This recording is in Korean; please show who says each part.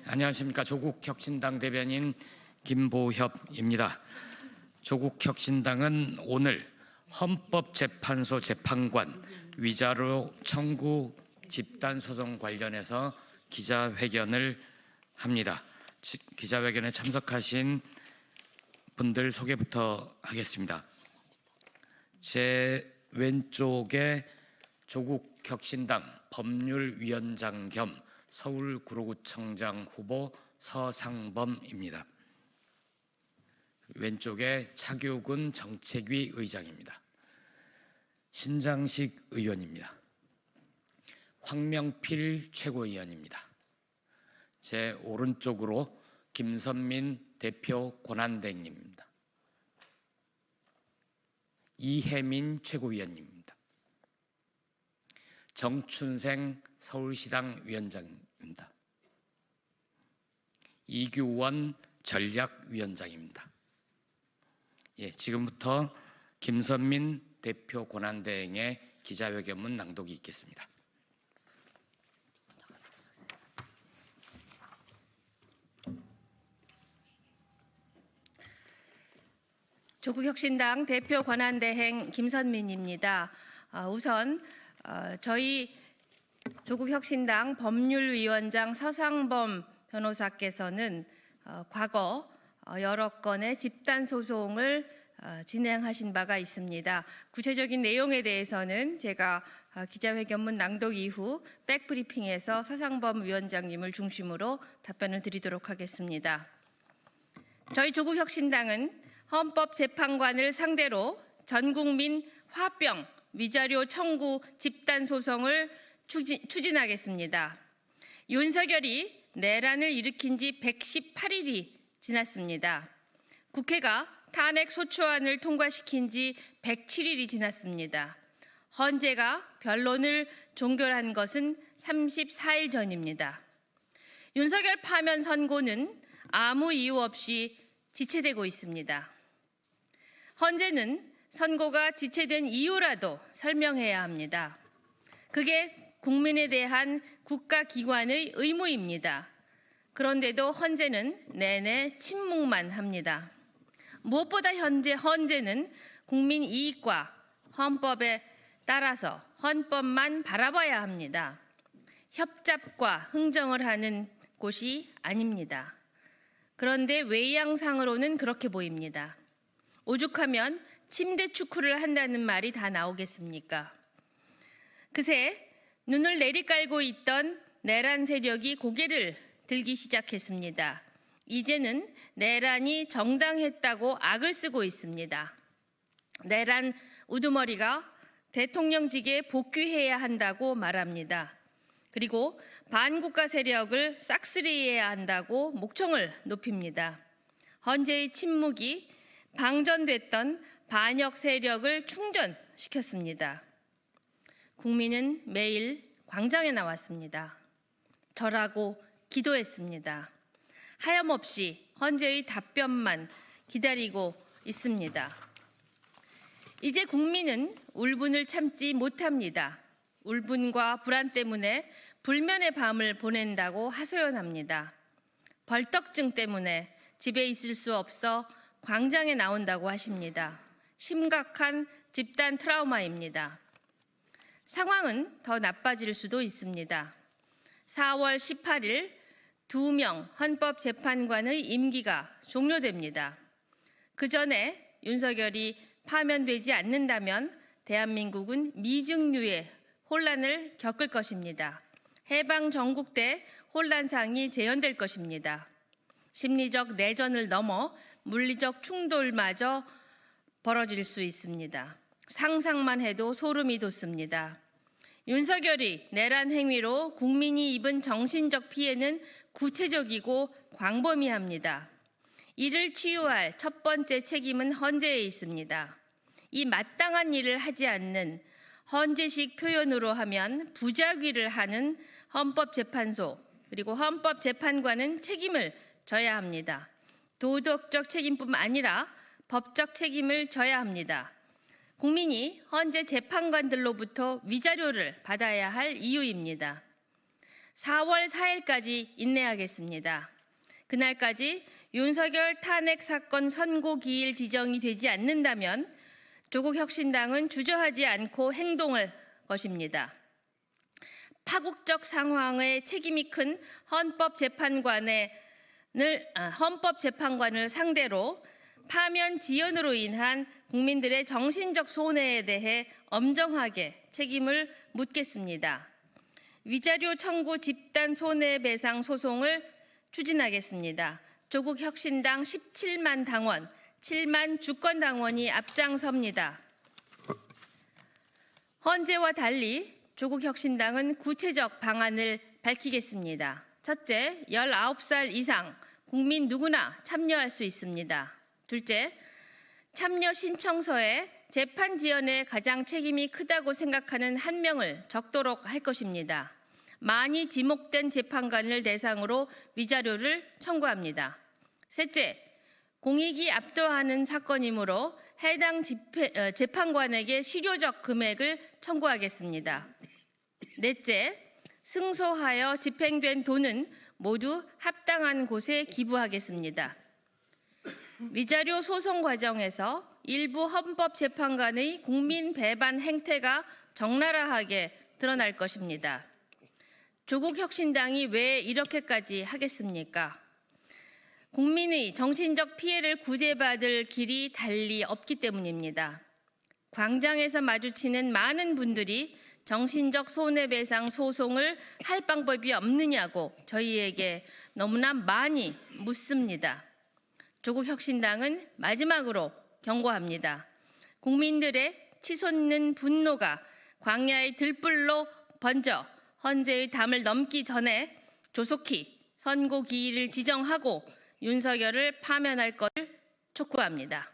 Speaker 1: 안녕하십니까. 조국혁신당 대변인 김보협입니다. 조국혁신당은 오늘 헌법재판소 재판관 위자료 청구 집단소송 관련해서 기자회견을 합니다. 기자회견에 참석하신 분들 소개부터 하겠습니다. 제 왼쪽에 조국혁신당 법률위원장 겸 서울구로구청장 후보 서상범입니다. 왼쪽에 차교근 정책위 의장입니다. 신장식 의원입니다. 황명필 최고위원입니다. 제 오른쪽으로 김선민 대표 권한대행님입니다. 이혜민 최고위원님입니다. 정춘생 서울시당 위원장입니다. 이규원 전략위원장입니다. 지금부터 김선민 대표 권한대행의 기자회견문 낭독이 있겠습니다.
Speaker 2: 조국혁신당 대표 권한대행 김선민입니다. 우선 저희 조국혁신당 법률위원장 서상범 변호사께서는 과거 여러 건의 집단소송을 진행하신 바가 있습니다. 구체적인 내용에 대해서는 제가 기자회견문 낭독 이후 백브리핑에서 서상범 위원장님을 중심으로 답변을 드리도록 하겠습니다. 저희 조국혁신당은 헌법재판관을 상대로 전국민 화병 위자료 청구 집단소송을 추진하겠습니다. 윤석열이 내란을 일으킨 지 118일이 지났습니다. 국회가 탄핵 소추안을 통과시킨 지 107일이 지났습니다. 헌재가 변론을 종결한 것은 34일 전입니다. 윤석열 파면 선고는 아무 이유 없이 지체되고 있습니다. 헌재는 선고가 지체된 이유라도 설명해야 합니다. 그게 국민에 대한 국가기관의 의무입니다. 그런데도 헌재는 내내 침묵만 합니다. 무엇보다 헌재는 국민 이익과 헌법에 따라서 헌법만 바라봐야 합니다. 협잡과 흥정을 하는 곳이 아닙니다. 그런데 외양상으로는 그렇게 보입니다. 오죽하면 침대 축구를 한다는 말이 다 나오겠습니까? 그새 눈을 내리깔고 있던 내란 세력이 고개를 들기 시작했습니다. 이제는 내란이 정당했다고 악을 쓰고 있습니다. 내란 우두머리가 대통령직에 복귀해야 한다고 말합니다. 그리고 반국가 세력을 싹쓸이해야 한다고 목청을 높입니다. 헌재의 침묵이 방전됐던 반역 세력을 충전시켰습니다. 국민은 매일 광장에 나왔습니다. 절하고 기도했습니다. 하염없이 헌재의 답변만 기다리고 있습니다. 이제 국민은 울분을 참지 못합니다. 울분과 불안 때문에 불면의 밤을 보낸다고 하소연합니다. 벌떡증 때문에 집에 있을 수 없어 광장에 나온다고 하십니다. 심각한 집단 트라우마입니다. 상황은 더 나빠질 수도 있습니다. 4월 18일 2명 헌법재판관의 임기가 종료됩니다. 그 전에 윤석열이 파면되지 않는다면 대한민국은 미증유의 혼란을 겪을 것입니다. 해방 전국 때 혼란상이 재현될 것입니다. 심리적 내전을 넘어 물리적 충돌마저 벌어질 수 있습니다. 상상만 해도 소름이 돋습니다. 윤석열이 내란 행위로 국민이 입은 정신적 피해는 구체적이고 광범위합니다. 이를 치유할 첫 번째 책임은 헌재에 있습니다. 이 마땅한 일을 하지 않는 헌재식 표현으로 하면 부작위를 하는 헌법재판소 그리고 헌법재판관은 책임을 져야 합니다. 도덕적 책임뿐만 아니라 법적 책임을 져야 합니다. 국민이 헌재 재판관들로부터 위자료를 받아야 할 이유입니다. 4월 4일까지 인내하겠습니다. 그날까지 윤석열 탄핵 사건 선고 기일 지정이 되지 않는다면 조국 혁신당은 주저하지 않고 행동할 것입니다. 파국적 상황에 책임이 큰 헌법재판관을 상대로 파면 지연으로 인한 국민들의 정신적 손해에 대해 엄정하게 책임을 묻겠습니다. 위자료 청구 집단 손해배상 소송을 추진하겠습니다. 조국 혁신당 17만 당원, 7만 주권당원이 앞장섭니다. 헌재와 달리 조국 혁신당은 구체적 방안을 밝히겠습니다. 첫째, 19살 이상 국민 누구나 참여할 수 있습니다. 둘째, 참여 신청서에 재판 지연에 가장 책임이 크다고 생각하는 한 명을 적도록 할 것입니다. 많이 지목된 재판관을 대상으로 위자료를 청구합니다. 셋째, 공익이 압도하는 사건이므로 해당 재판관에게 실효적 금액을 청구하겠습니다. 넷째, 승소하여 집행된 돈은 모두 합당한 곳에 기부하겠습니다. 위자료 소송 과정에서 일부 헌법재판관의 국민 배반 행태가 적나라하게 드러날 것입니다. 조국 혁신당이 왜 이렇게까지 하겠습니까? 국민의 정신적 피해를 구제받을 길이 달리 없기 때문입니다. 광장에서 마주치는 많은 분들이 정신적 손해배상 소송을 할 방법이 없느냐고 저희에게 너무나 많이 묻습니다. 조국 혁신당은 마지막으로 경고합니다. 국민들의 치솟는 분노가 광야의 들불로 번져 헌재의 담을 넘기 전에 조속히 선고 기일을 지정하고 윤석열을 파면할 것을 촉구합니다.